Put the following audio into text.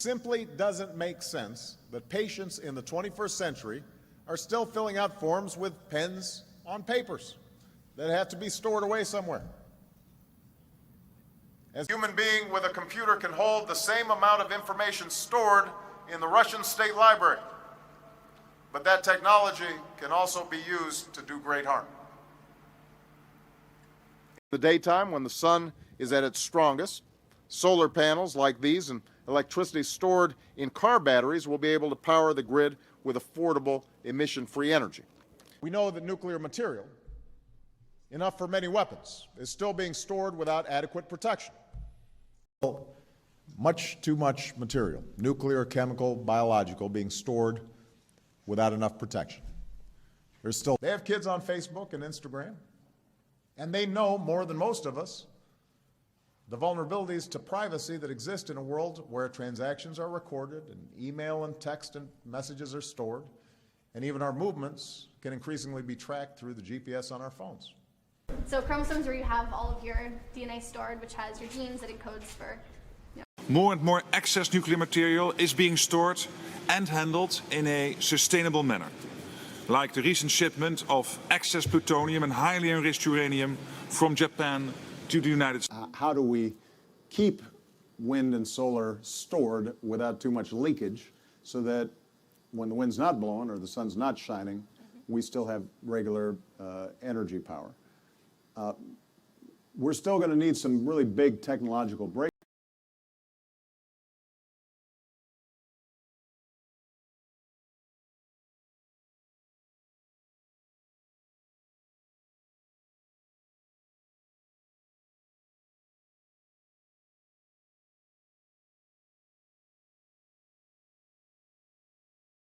simply doesn't make sense that patients in the 21st century are still filling out forms with pens on papers that have to be stored away somewhere. As a human being with a computer can hold the same amount of information stored in the Russian State Library, but that technology can also be used to do great harm. In the daytime, when the sun is at its strongest, solar panels like these and electricity stored in car batteries will be able to power the grid with affordable, emission-free energy. We know that nuclear material, enough for many weapons, is still being stored without adequate protection. Much too much material, nuclear, chemical, biological, being stored without enough protection. They have kids on Facebook and Instagram, and they know more than most of us the vulnerabilities to privacy that exist in a world where transactions are recorded and email and text and messages are stored, and even our movements can increasingly be tracked through the GPS on our phones. So chromosomes where you have all of your DNA stored, which has your genes that encodes for. More and more excess nuclear material is being stored and handled in a sustainable manner, like the recent shipment of excess plutonium and highly enriched uranium from Japan to the United States. How do we keep wind and solar stored without too much leakage so that when the wind's not blowing or the sun's not shining, we still have regular energy power? We're still going to need some really big technological breakthroughs.